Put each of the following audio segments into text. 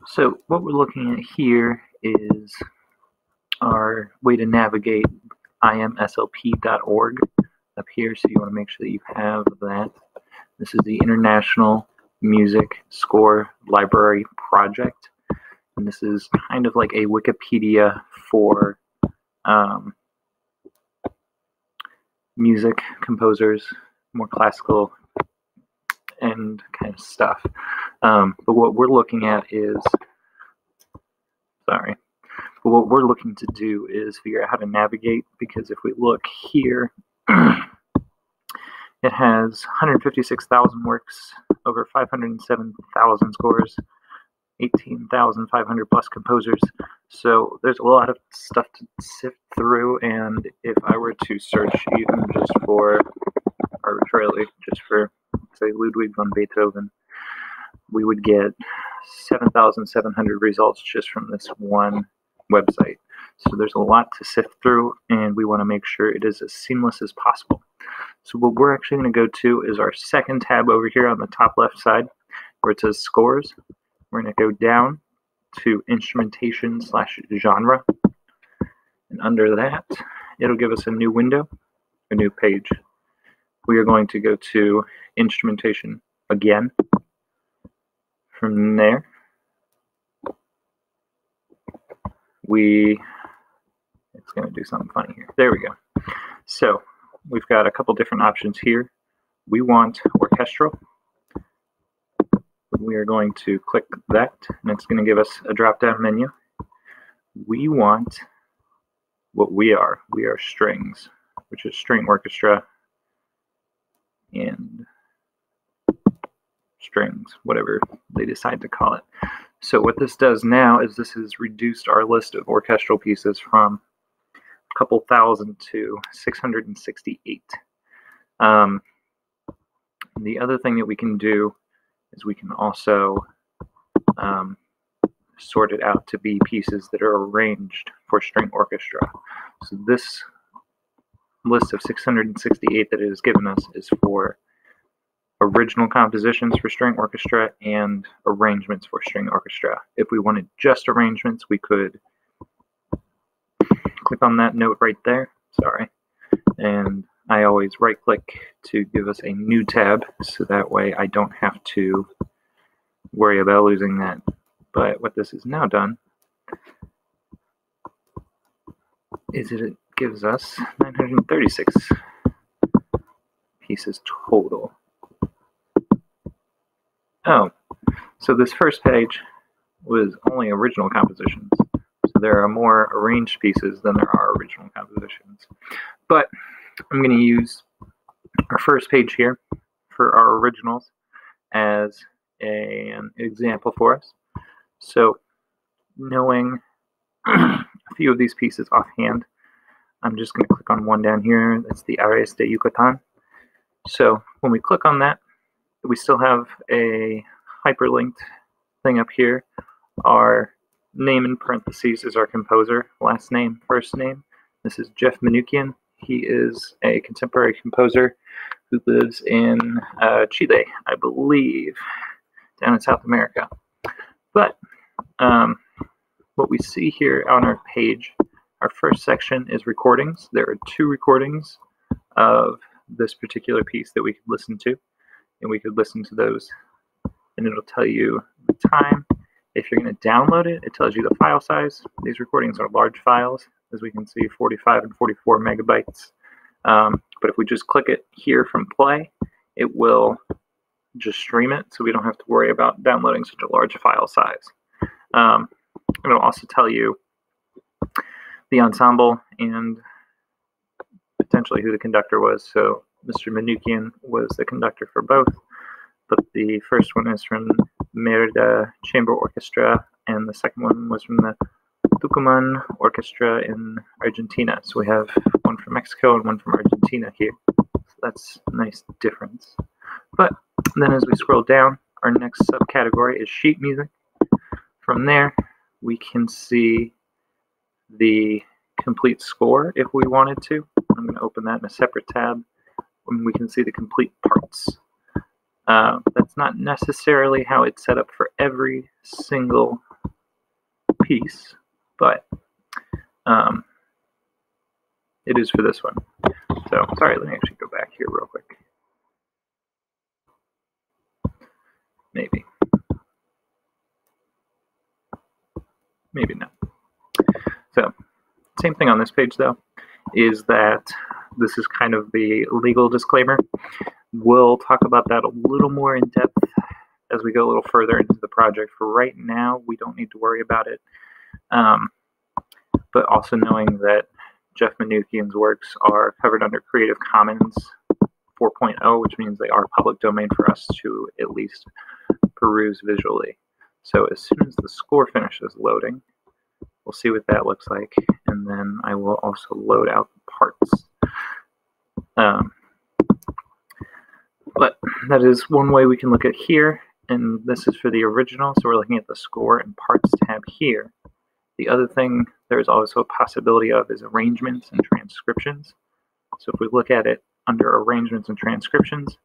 So what we're looking at here is our way to navigate IMSLP.org up here. So you want to make sure that you have that. This is the International Music Score Library Project. And this is kind of like a Wikipedia for music composers, more classical and kind of stuff. But what we're looking at is, but what we're looking to do is figure out how to navigate, because if we look here, it has 156,000 works, over 507,000 scores, 18,500 plus composers. So there's a lot of stuff to sift through, and if I were to search even just for, arbitrarily, just for, say, Ludwig van Beethoven, we would get 7,700 results just from this one website. So there's a lot to sift through, and we want to make sure it is as seamless as possible. So what we're actually going to go to is our second tab over here on the top left side, where it says Scores. We're going to go down to Instrumentation/Genre, and under that, it'll give us a new window, a new page. We are going to go to Instrumentation again. From there, it's going to do something funny here. There we go. So we've got a couple different options here. We want orchestral. We are going to click that, and it's going to give us a drop-down menu. We want what we are. We are strings, which is string orchestra and strings, whatever they decide to call it. So what this does now is this has reduced our list of orchestral pieces from a couple thousand to 668. The other thing that we can do is we can also sort it out to be pieces that are arranged for string orchestra. So this list of 668 that it has given us is for original compositions for string orchestra and arrangements for string orchestra. If we wanted just arrangements, we could click on that note right there. Sorry. And I always right click to give us a new tab, so that way I don't have to worry about losing that. But what this has now done is it gives us 936 pieces total. Oh, so this first page was only original compositions. So there are more arranged pieces than there are original compositions. But I'm going to use our first page here for our originals as an example for us. So knowing a few of these pieces offhand, I'm just going to click on one down here. That's the Ares de Yucatan. So when we click on that, we still have a hyperlinked thing up here. Our name in parentheses is our composer, last name, first name. This is Jeff Manukian. He is a contemporary composer who lives in Chile, I believe, down in South America. But what we see here on our page, our first section is recordings. There are 2 recordings of this particular piece that we could listen to. And we could listen to those, and it'll tell you the time. If you're going to download it, it tells you the file size. These recordings are large files, as we can see, 45 and 44 megabytes. But if we just click it here from play, it will just stream it, so we don't have to worry about downloading such a large file size. It'll also tell you the ensemble and potentially who the conductor was. So Mr. Manukian was the conductor for both, but the first one is from Merida Chamber Orchestra, and the second one was from the Tucumán Orchestra in Argentina. So we have one from Mexico and one from Argentina here. So that's a nice difference. But then as we scroll down, our next subcategory is sheet music. From there, we can see the complete score if we wanted to. I'm going to open that in a separate tab. We can see the complete parts. That's not necessarily how it's set up for every single piece, but it is for this one. So, sorry, let me actually go back here real quick. Maybe. Maybe not. So, same thing on this page, though, is that this is kind of the legal disclaimer. We'll talk about that a little more in depth as we go a little further into the project. For right now, we don't need to worry about it. But also knowing that Jeff Manukian's works are covered under Creative Commons 4.0, which means they are public domain for us to at least peruse visually. So as soon as the score finishes loading, we'll see what that looks like, and then I will also load out the parts. But that is one way we can look at here, and this is for the original, so we're looking at the score and parts tab here. The other thing there's also a possibility of is arrangements and transcriptions. So if we look at it under arrangements and transcriptions,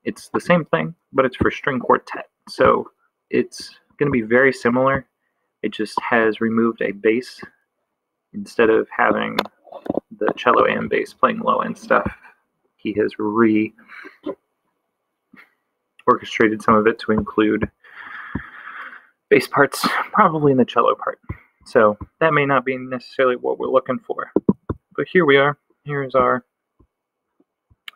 it's the same thing, but it's for string quartet. So it's going to be very similar. It just has removed a bass. Instead of having the cello and bass playing low end stuff, he has orchestrated some of it to include bass parts, probably in the cello part. So that may not be necessarily what we're looking for. But here we are. Here's our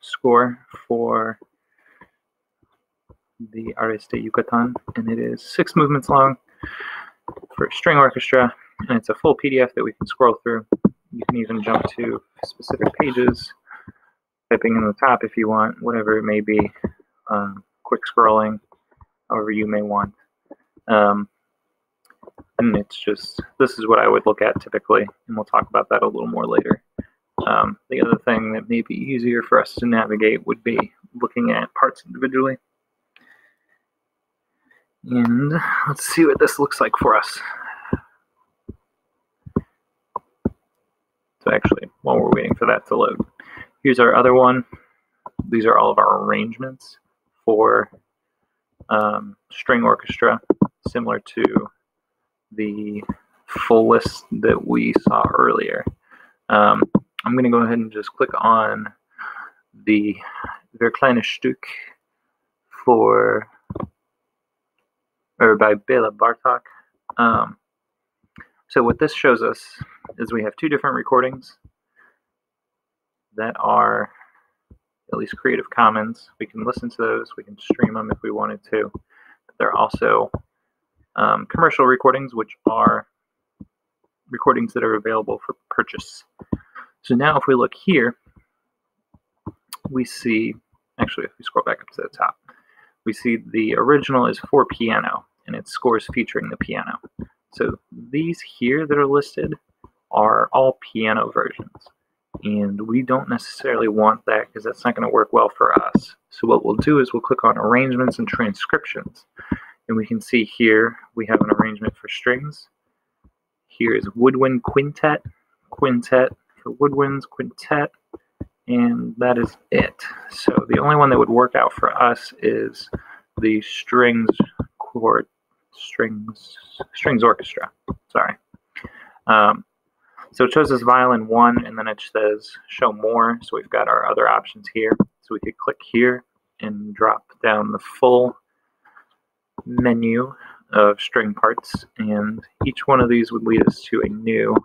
score for the Ares de Yucatan, and it is 6 movements long for string orchestra, and it's a full PDF that we can scroll through. You can even jump to specific pages, typing in the top if you want, whatever it may be, quick scrolling, however you may want. And it's just, this is what I would look at typically, and we'll talk about that a little more later. The other thing that may be easier for us to navigate would be looking at parts individually. And let's see what this looks like for us. So actually, while we're waiting for that to load, here's our other one. These are all of our arrangements for string orchestra, similar to the full list that we saw earlier. I'm going to go ahead and just click on the Ver kleine Stück by Bela Bartok. So what this shows us is we have 2 different recordings that are at least Creative Commons. We can listen to those, we can stream them if we wanted to. But they're also commercial recordings, which are recordings that are available for purchase. So now if we look here, we see, actually if we scroll back up to the top, we see the original is for piano, and it's scores featuring the piano. So these here that are listed are all piano versions, and we don't necessarily want that because that's not going to work well for us. So what we'll do is we'll click on arrangements and transcriptions, and we can see here we have an arrangement for strings. Here is woodwind quintet, quintet for woodwinds, quintet, and that is it. So the only one that would work out for us is the strings orchestra. Sorry. So it shows us violin 1, and then it says show more. So we've got our other options here. So we could click here and drop down the full menu of string parts, and each one of these would lead us to a new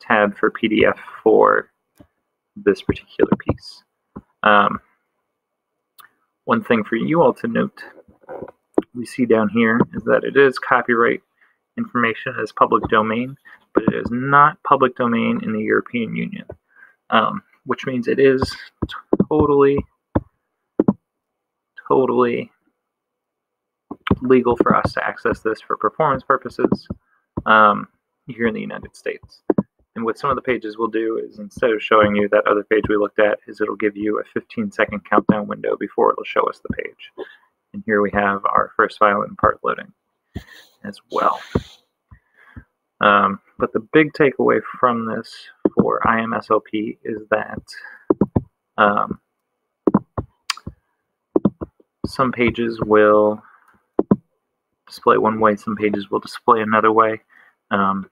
tab for PDF for this particular piece. One thing for you all to note, we see down here, is that it is copyright information as public domain, but it is not public domain in the European Union, which means it is totally legal for us to access this for performance purposes here in the United States. And what some of the pages will do is, instead of showing you that other page we looked at, is it'll give you a 15-second countdown window before it'll show us the page. And here we have our first violin part loading as well. But the big takeaway from this for IMSLP is that some pages will display one way, some pages will display another way. And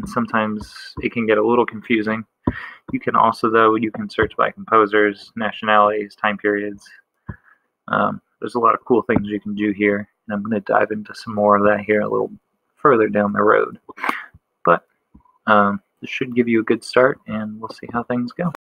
sometimes it can get a little confusing. You can also, though, you can search by composers, nationalities, time periods. There's a lot of cool things you can do here, and I'm going to dive into some more of that here a little further down the road. But this should give you a good start, and we'll see how things go.